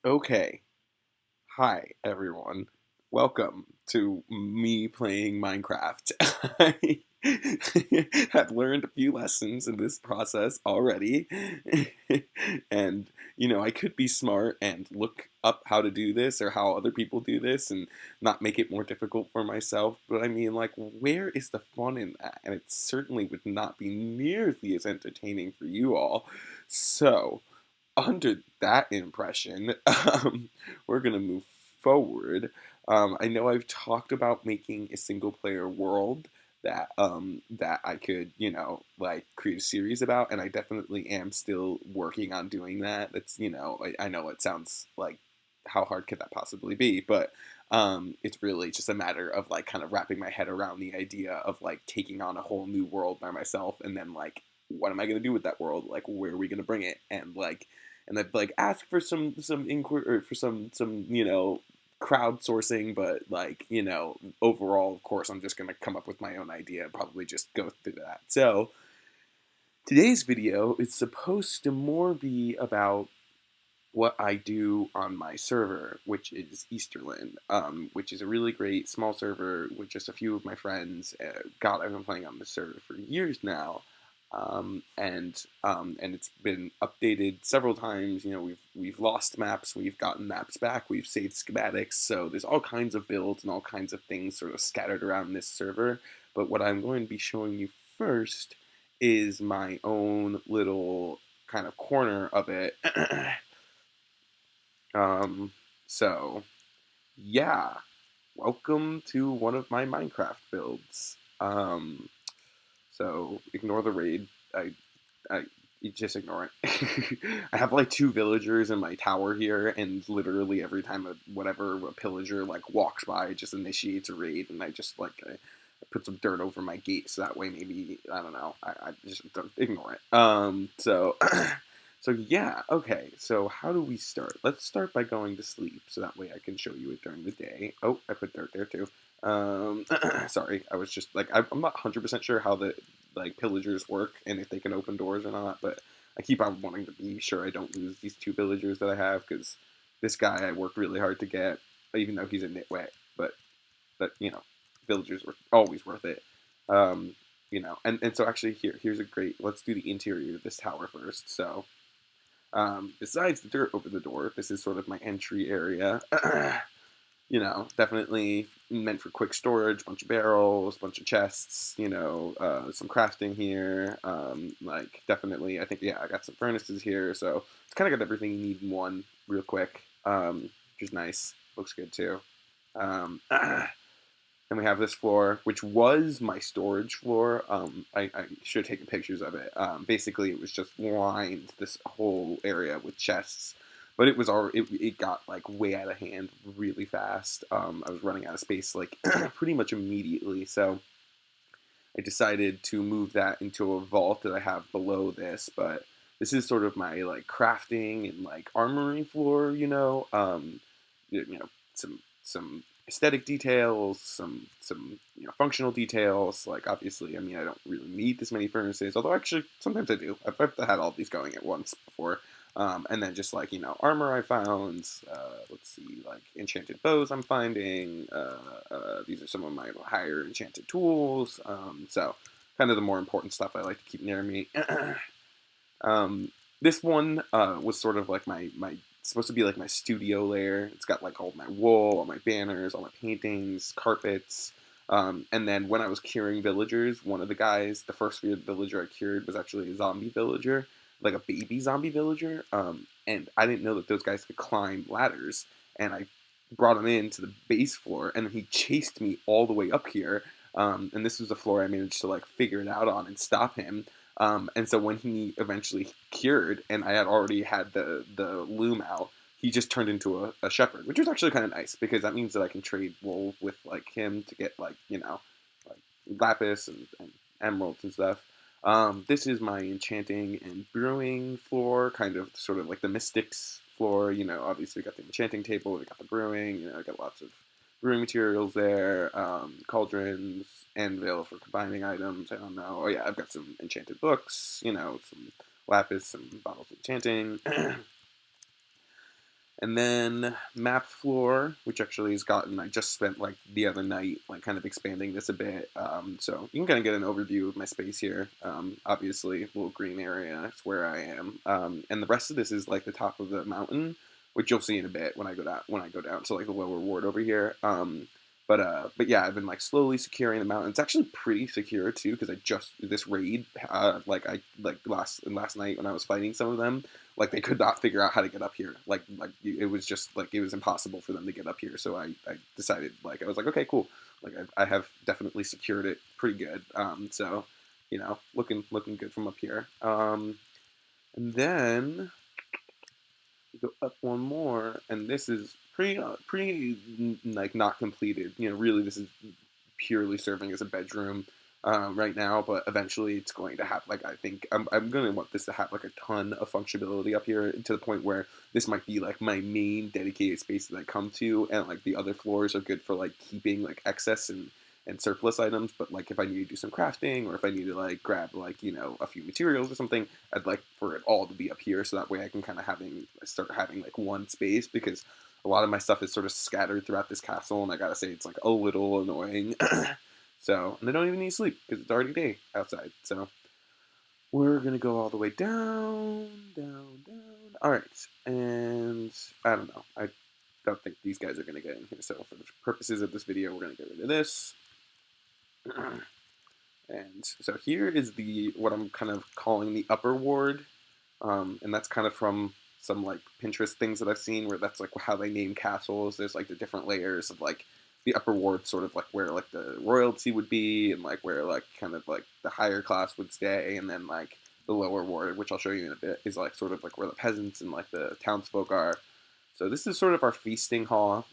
Okay. Hi, everyone. Welcome to me playing Minecraft. I have learned a few lessons in this process already. And, I could be smart and look up how to do this or how other people do this and not make it more difficult for myself. But I mean, like, where is the fun in that? And it certainly would not be nearly as entertaining for you all. So, under that impression, we're gonna move forward. I know I've talked about making a single player world that I could, like create a series about, and I definitely am still working on doing that. That's, I know it sounds like how hard could that possibly be, but it's really just a matter of like kind of wrapping my head around the idea of like taking on a whole new world by myself, and then like what am I gonna do with that world? Like, where are we gonna bring it? And I'd like ask for some inquiry or for some crowdsourcing, but like overall, of course, I'm just gonna come up with my own idea and probably just go through that. So today's video is supposed to more be about what I do on my server, which is Easterland, which is a really great small server with just a few of my friends. God, I've been playing on this server for years now, and it's been updated several times. We've lost maps, we've gotten maps back, we've saved schematics. So there's all kinds of builds and all kinds of things sort of scattered around this server. But what I'm going to be showing you first is my own little kind of corner of it. Um, so yeah, welcome to one of my Minecraft builds. So ignore the raid. I you just ignore it. I have like two villagers in my tower here, and literally every time a pillager like walks by, it just initiates a raid, and I put some dirt over my gate so that way maybe I don't know. I just don't ignore it. So yeah, okay. So how do we start? Let's start by going to sleep, so that way I can show you it during the day. Oh, I put dirt there too. Sorry, I was just like I'm not 100% sure how the like pillagers work and if they can open doors or not, but I keep on wanting to be sure I don't lose these two villagers that I have because this guy I worked really hard to get, even though he's a nitwit. But villagers were always worth it. And so actually here's a great. Let's do the interior of this tower first. So besides the dirt over the door, this is sort of my entry area. Definitely meant for quick storage, bunch of barrels, bunch of chests, some crafting here. Like definitely, I think, yeah, I got some furnaces here. So it's kind of got everything you need in one real quick, which is nice. Looks good too. Um, and we have this floor, which was my storage floor. I should have taken pictures of it. Basically, it was just lined this whole area with chests, but it got like way out of hand really fast. I was running out of space like pretty much immediately, so I decided to move that into a vault that I have below this. But this is sort of my like crafting and like armory floor, some aesthetic details, some functional details. Like obviously, I mean, I don't really need this many furnaces, although actually sometimes I do. I've had all these going at once before. And then just like armor I found. Let's see, like enchanted bows I'm finding. These are some of my higher enchanted tools. So kind of the more important stuff I like to keep near me. um, this one was sort of like my supposed to be like my studio layer. It's got like all my wool, all my banners, all my paintings, carpets. And then when I was curing villagers, one of the guys, the first villager I cured was actually a zombie villager, like a baby zombie villager. And I didn't know that those guys could climb ladders. And I brought him into the base floor, and then he chased me all the way up here. And this was the floor I managed to like figure it out on and stop him. And so when he eventually cured, and I had already had the loom out, he just turned into a shepherd, which was actually kind of nice because that means that I can trade wool with like him to get like like lapis and emeralds and stuff. This is my enchanting and brewing floor, kind of sort of like the mystics floor. Obviously we got the enchanting table, we got the brewing. I got lots of brewing materials there, cauldrons, anvil for combining items. I don't know. Oh yeah, I've got some enchanted books. Some lapis, some bottles of enchanting. And then map floor, which actually has gotten, I just spent like the other night, like kind of expanding this a bit. So you can kind of get an overview of my space here. Obviously, a little green area, it's where I am. And the rest of this is like the top of the mountain, which you'll see in a bit when I go down, to like the lower ward over here. But yeah, I've been like slowly securing the mountain. It's actually pretty secure too, because I just this raid, like last night when I was fighting some of them, like they could not figure out how to get up here. Like it was just like it was impossible for them to get up here. So I decided, like, I was like, okay, cool. Like I have definitely secured it pretty good. So looking good from up here. And then go up one more, and this is pretty like not completed. Really, this is purely serving as a bedroom right now, but eventually it's going to have, like, I think I'm going to want this to have like a ton of functionality up here, to the point where this might be like my main dedicated space that I come to, and like the other floors are good for like keeping like excess and surplus items. But like if I need to do some crafting, or if I need to like grab like a few materials or something, I'd like for it all to be up here, so that way I can kind of start having like one space, because a lot of my stuff is sort of scattered throughout this castle, and I gotta say it's like a little annoying. So, and I don't even need to sleep because it's already day outside. So we're gonna go all the way down, down, down. All right, and I don't know. I don't think these guys are gonna get in here. So for the purposes of this video, we're gonna get rid of this. And so here is what I'm kind of calling the upper ward, and that's kind of from some like Pinterest things that I've seen, where that's like how they name castles. There's like the different layers of like the upper ward, sort of like where like the royalty would be, and like where like kind of like the higher class would stay, and then like the lower ward, which I'll show you in a bit, is like sort of like where the peasants and like the townsfolk are. So this is sort of our feasting hall.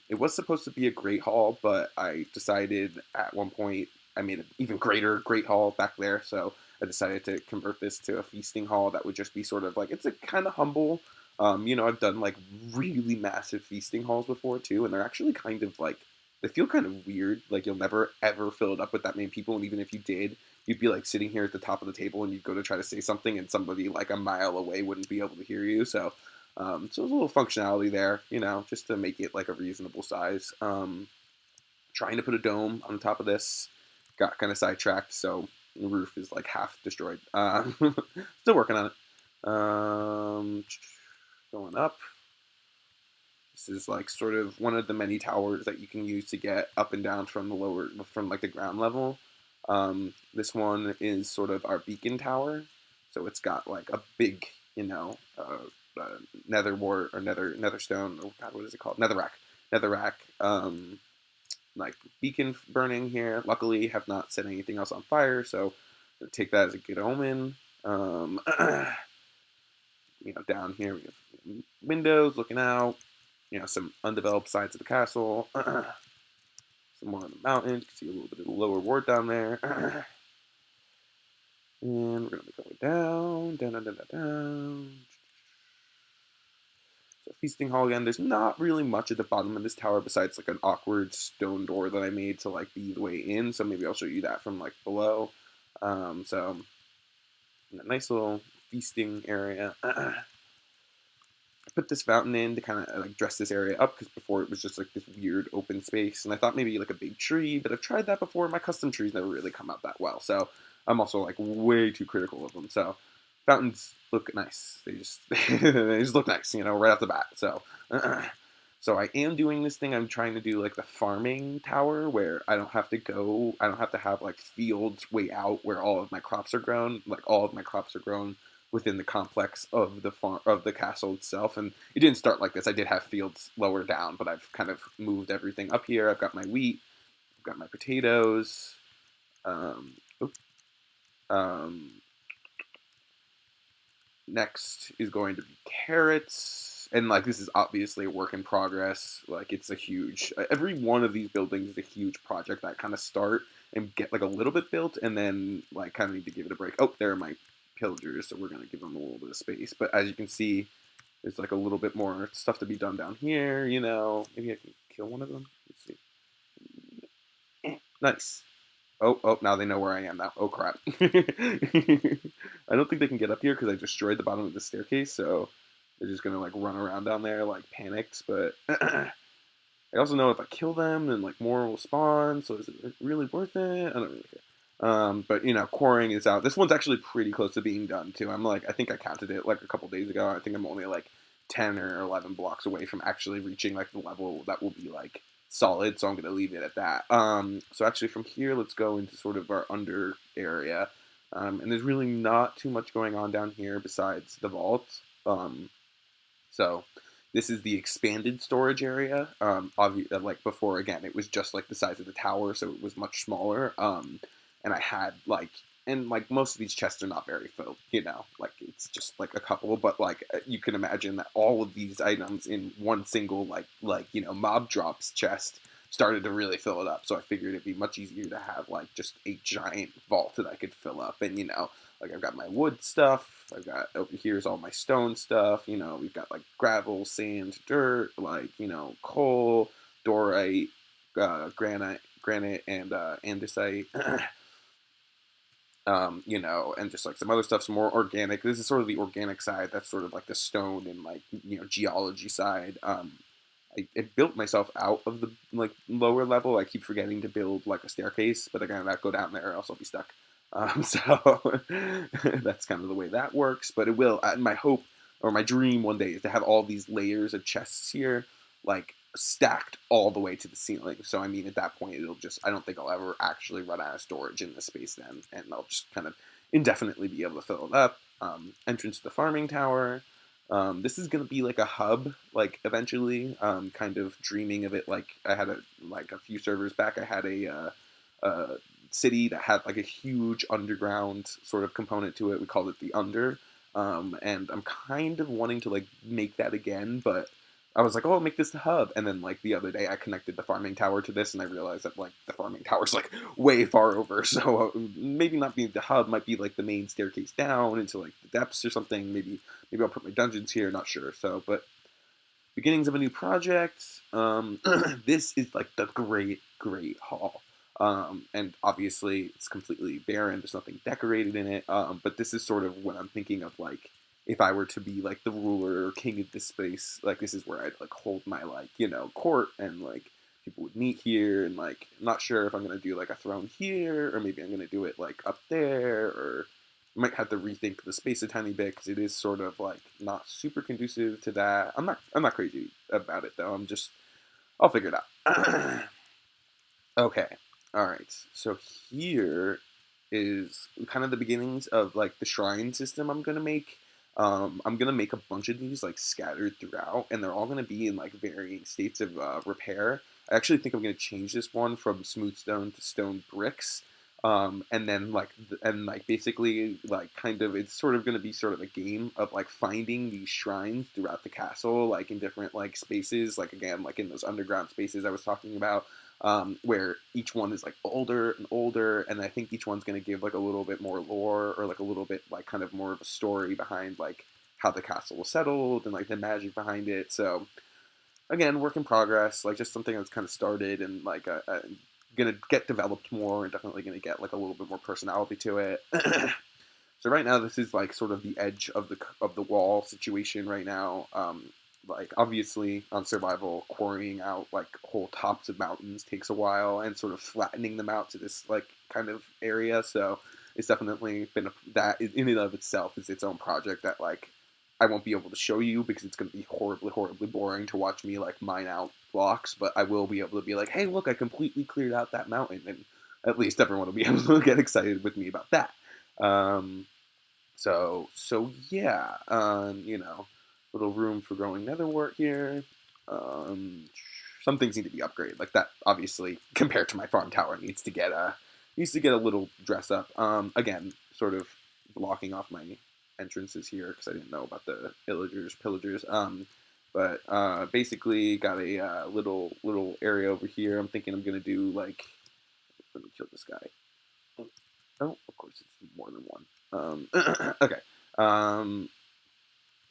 It was supposed to be a great hall, but I decided at one point I made an even great hall back there. So I decided to convert this to a feasting hall that would just be sort of like, it's a kind of humble. I've done like really massive feasting halls before too, and they're actually kind of like, they feel kind of weird. Like you'll never ever fill it up with that many people, and even if you did, you'd be like sitting here at the top of the table, and you'd go to try to say something, and somebody like a mile away wouldn't be able to hear you. So there's a little functionality there, just to make it like a reasonable size. Trying to put a dome on top of this, got kind of sidetracked, so the roof is like half destroyed. Still working on it. Going up. This is like sort of one of the many towers that you can use to get up and down from like the ground level. This one is sort of our beacon tower, so it's got like a big, nether wart or netherstone. Oh God, what is it called? Netherrack. Like beacon burning here. Luckily, have not set anything else on fire, so I'll take that as a good omen. Down here we have windows looking out. Some undeveloped sides of the castle. Some more on the mountain. You can see a little bit of the lower ward down there. And we're gonna be going down, down, down, down, down, down. So feasting hall again. There's not really much at the bottom of this tower besides like an awkward stone door that I made to like be the way in. So maybe I'll show you that from like below. So a nice little feasting area. I put this fountain in to kind of like dress this area up, because before it was just like this weird open space, and I thought maybe like a big tree, but I've tried that before. My custom trees never really come out that well, so I'm also like way too critical of them. So fountains look nice. They just they just look nice, right off the bat. So I am doing this thing. I'm trying to do like the farming tower, where I don't have to have like fields way out where all of my crops are grown. Like all of my crops are grown within the complex of the castle itself. And it didn't start like this. I did have fields lower down, but I've kind of moved everything up here. I've got my wheat, I've got my potatoes. Um, um, Next is going to be carrots. And like this is obviously a work in progress. Like it's a huge, every one of these buildings is a huge project that kind of start and get like a little bit built, and then like kind of need to give it a break. Oh, there are my pillagers, so we're going to give them a little bit of space. But as you can see, there's like a little bit more stuff to be done down here, Maybe I can kill one of them. Let's see. Nice. Oh, now they know where I am now. Oh, crap. I don't think they can get up here because I destroyed the bottom of the staircase, so they're just gonna like run around down there like panicked. But I also know if I kill them, then like more will spawn. So is it really worth it? I don't really care. But you know, quarrying is out. This one's actually pretty close to being done too. I'm like, I think I counted it like a couple days ago. I think I'm only like 10 or 11 blocks away from actually reaching like the level that will be like solid. So I'm gonna leave it at that. So actually from here, let's go into sort of our under area. And there's really not too much going on down here besides the vault. So this is the expanded storage area. Like before, again, it was just like the size of the tower, so it was much smaller. And I had like, and like most of these chests are not very filled, you know, like it's just like a couple. But like you can imagine that all of these items in one single like you know mob drops chest started to really fill it up. So I figured it'd be much easier to have like just a giant vault that I could fill up, and you know like I've got my wood stuff. I've got over here's all my stone stuff. You know, we've got like gravel, sand, dirt, like you know, coal, dorite, granite, and andesite. You know, and just like some other stuff, some more organic. This is sort of the organic side. That's sort of like the stone and like you know geology side. I built myself out of the like lower level. I keep forgetting to build like a staircase, but again, that go down there, or else I'll be stuck. So that's kind of the way that works. But it will. My hope or my dream one day is to have all these layers of chests here, like stacked all the way to the ceiling. So I mean, at that point, it'll just. I don't think I'll ever actually run out of storage in this space then, and I'll just kind of indefinitely be able to fill it up. Entrance to the farming tower. This is gonna be like a hub, like eventually. Kind of dreaming of it like I had a few servers back. I had a city that had like a huge underground sort of component to it. We called it the Under, and I'm kind of wanting to like make that again, but I was like, oh, I'll make this the hub, and then like the other day I connected the farming tower to this, and I realized that like the farming tower's like way far over, so maybe not being the hub might be like the main staircase down into like the depths or something. Maybe I'll put my dungeons here, not sure. So, but beginnings of a new project. This is like the great hall. And obviously it's completely barren. There's nothing decorated in it. But this is sort of what I'm thinking of, like if I were to be like the ruler or king of this space. Like this is where I'd like hold my like you know court, and like people would meet here. And like I'm not sure if I'm gonna do like a throne here, or maybe I'm gonna do it like up there, or might have to rethink the space a tiny bit because it is sort of like not super conducive to that. I'm not crazy about it though. I'll figure it out. Okay. All right. So here is kind of the beginnings of like the shrine system I'm gonna make. I'm gonna make a bunch of these like scattered throughout, and they're all gonna be in like varying states of repair. I actually think I'm gonna change this one from smooth stone to stone bricks. And then like basically like kind of it's sort of going to be sort of a game of like finding these shrines throughout the castle, like in different like spaces, like again like in those underground spaces I was talking about, where each one is like older and older, and I think each one's going to give like a little bit more lore, or like a little bit like kind of more of a story behind like how the castle was settled and like the magic behind it. So again, work in progress, like just something that's kind of started and like gonna get developed more, and definitely gonna get like a little bit more personality to it. So right now, this is like sort of the edge of the wall situation right now. Like obviously on survival, quarrying out like whole tops of mountains takes a while, and sort of flattening them out to this like kind of area. So it's definitely been that in and of itself is its own project that like I won't be able to show you because it's going to be horribly boring to watch me like mine out blocks. But I will be able to be like, hey, look, I completely cleared out that mountain, and at least everyone will be able to get excited with me about that. Um, so yeah, you know, little room for growing netherwort here. Um, some things need to be upgraded, like that. Obviously, compared to my farm tower, needs to get a little dress up. Again, sort of blocking off my entrances here because I didn't know about the pillagers. But basically got a little area over here. I'm thinking I'm gonna do like, let me kill this guy. Oh, of course it's more than one. Okay. Um,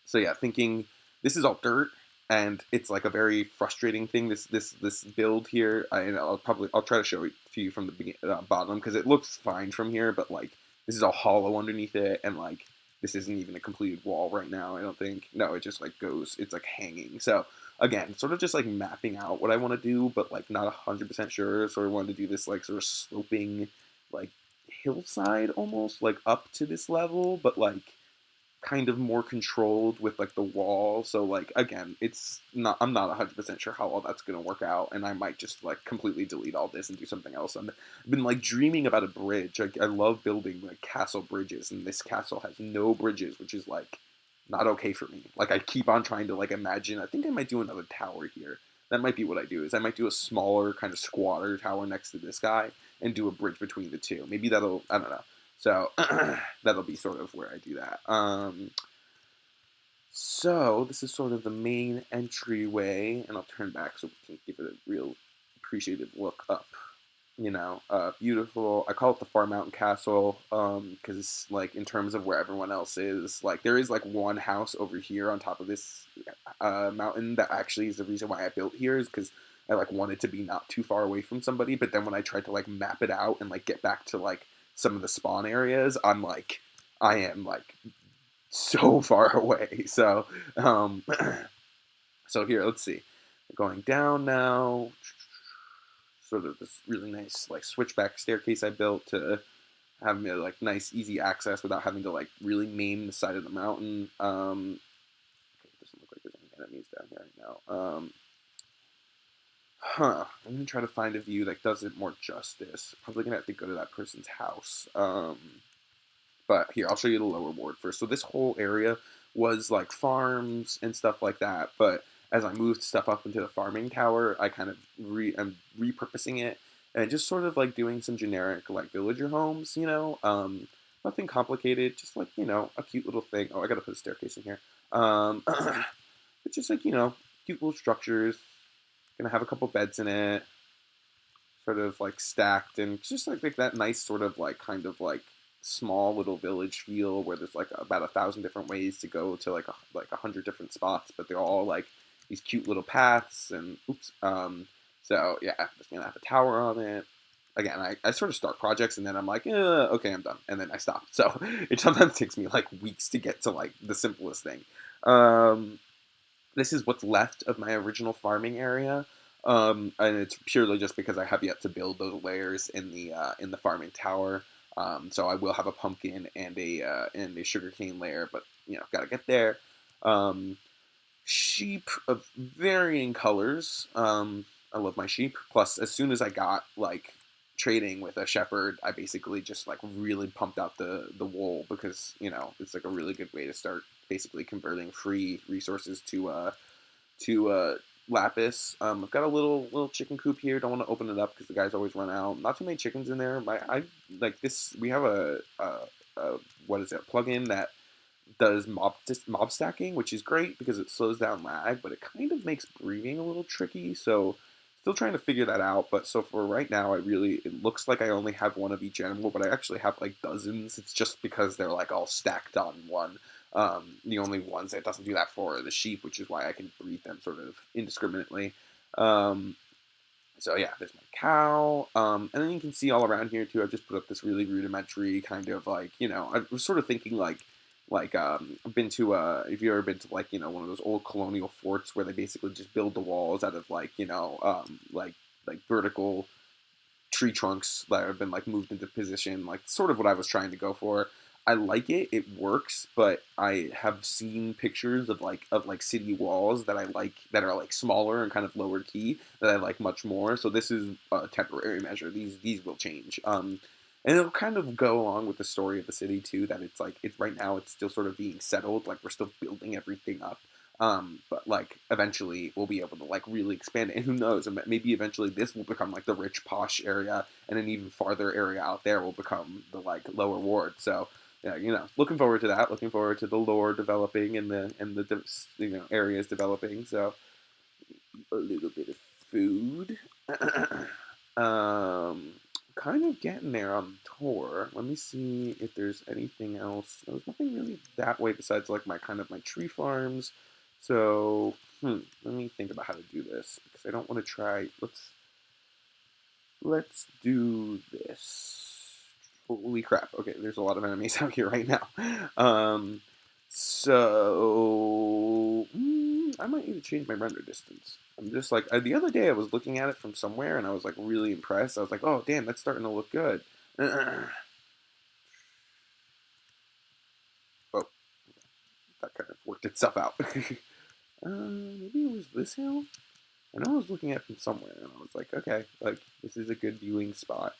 so yeah, thinking this is all dirt, and it's like a very frustrating thing. This build here, I'll try to show it to you from the bottom because it looks fine from here, but like this is all hollow underneath it, and like this isn't even a completed wall right now, I don't think. No, it just like goes, it's like hanging. So again, sort of just like mapping out what I want to do, but like not 100% sure. Sort of wanted to do this like sort of sloping like hillside almost like up to this level, but like kind of more controlled with like the wall. So like again, it's not, I'm not 100% sure how all that's gonna work out, and I might just like completely delete all this and do something else. I've been like dreaming about a bridge. I love building like castle bridges, and this castle has no bridges, which is like not okay for me. Like I keep on trying to like imagine. I think I might do another tower here. That might be what I do. Is I might do a smaller kind of squatter tower next to this guy and do a bridge between the two. Maybe that'll, I don't know. So that'll be sort of where I do that. So this is sort of the main entryway, and I'll turn back so we can give it a real appreciative look up. Beautiful. I call it the Far Mountain Castle because it's like in terms of where everyone else is. Like there is like one house over here on top of this mountain that actually is the reason why I built here, is because I like wanted to be not too far away from somebody. But then when I tried to like map it out and like get back to like some of the spawn areas, I am like so far away. So so here, let's see. Going down now. Sort of this really nice like switchback staircase I built to have me like nice easy access without having to like really main the side of the mountain. Okay, it doesn't look like there's any enemies down here right now. I'm gonna try to find a view that does it more justice. Probably gonna have to go to that person's house. But here, I'll show you the lower ward first. So this whole area was like farms and stuff like that. But as I moved stuff up into the farming tower, I kind of I'm repurposing it and just sort of like doing some generic like villager homes, nothing complicated, just like, a cute little thing. Oh, I gotta put a staircase in here. But just like, cute little structures. Gonna have a couple beds in it, sort of like stacked, and just like that nice sort of like kind of like small little village feel where there's like about 1,000 different ways to go to like 100 different spots, but they're all like these cute little paths and oops. So yeah, just gonna have a tower on it. Again, I sort of start projects and then I'm like, okay, I'm done, and then I stop. So it sometimes takes me like weeks to get to like the simplest thing. This is what's left of my original farming area. And it's purely just because I have yet to build those layers in the farming tower. So I will have a pumpkin and a sugarcane layer, but gotta get there. Um, Sheep of varying colors. I love my sheep. Plus, as soon as I got like trading with a shepherd, I basically just like really pumped out the wool because it's like a really good way to start basically converting free resources to lapis. I've got a little chicken coop here. Don't want to open it up because the guys always run out. Not too many chickens in there. I like this. We have a what is it? Plugin that does mob stacking, which is great because it slows down lag, but it kind of makes breeding a little tricky. So still trying to figure that out. But so for right now, it looks like I only have one of each animal, but I actually have like dozens. It's just because they're like all stacked on one. The only ones that it doesn't do that for are the sheep, which is why I can breed them sort of indiscriminately. Um, so yeah, there's my cow, and then you can see all around here too. I've just put up this really rudimentary kind of like I was sort of thinking I've been to if you ever been to like one of those old colonial forts where they basically just build the walls out of like like vertical tree trunks that have been like moved into position, like sort of what I was trying to go for. I like it. It works, but I have seen pictures of like city walls that I like that are like smaller and kind of lower key that I like much more. So this is a temporary measure. These will change. And it'll kind of go along with the story of the city too. That it's like it's right now it's still sort of being settled. Like we're still building everything up. But like eventually we'll be able to like really expand it. And who knows? Maybe eventually this will become like the rich posh area, and an even farther area out there will become the like lower ward. So yeah, looking forward to that. Looking forward to the lore developing and the areas developing. So a little bit of food. Kind of getting there on the tour. Let me see if there's anything else. There's nothing really that way besides like my tree farms. So let me think about how to do this because I don't want to try. Let's do this. Holy crap. Okay, there's a lot of enemies out here right now. Um, I might need to change my render distance. I'm just like, the other day I was looking at it from somewhere and I was like really impressed. I was like, oh, damn, that's starting to look good. Oh, that kind of worked itself out. Maybe it was this hill? I know I was looking at it from somewhere and I was like, okay, like, this is a good viewing spot.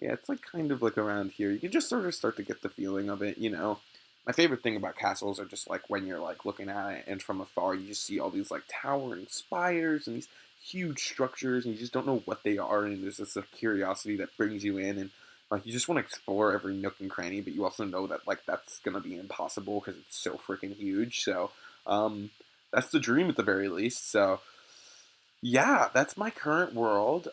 Yeah, it's like kind of like around here. You can just sort of start to get the feeling of it, you know. My favorite thing about castles are just like when you're like looking at it and from afar you just see all these like towering spires and these huge structures and you just don't know what they are and there's this curiosity that brings you in and like you just want to explore every nook and cranny, but you also know that like that's gonna be impossible because it's so freaking huge. So um, that's the dream at the very least. So yeah, that's my current world.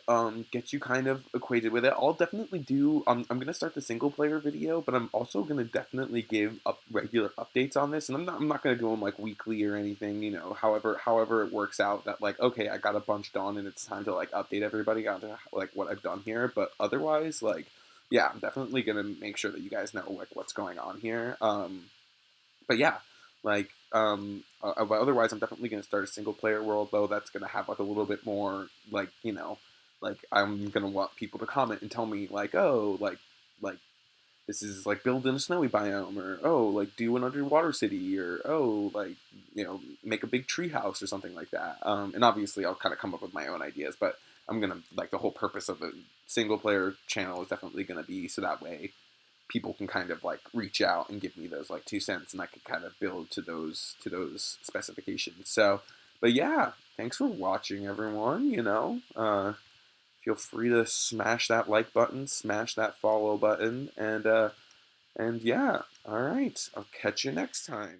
Get you kind of acquainted with it. I'll definitely do. I'm gonna start the single player video, but I'm also gonna definitely give up regular updates on this, and I'm not gonna do them like weekly or anything. You know, however it works out. That like, okay, I got a bunch done, and it's time to like update everybody on like what I've done here. But otherwise, like, yeah, I'm definitely gonna make sure that you guys know like what's going on here. But yeah, like but otherwise, I'm definitely gonna start a single player world though. That's gonna have like a little bit more like you know, like I'm gonna want people to comment and tell me like oh like this is like build in a snowy biome or oh like do an underwater city or oh like you know make a big tree house or something like that. And obviously I'll kind of come up with my own ideas, but I'm gonna like the whole purpose of the single player channel is definitely gonna be so that way people can kind of like reach out and give me those like 2 cents and I can kind of build to those specifications. So but yeah, thanks for watching everyone, you know. Feel free to smash that like button, smash that follow button, and yeah, all right, I'll catch you next time.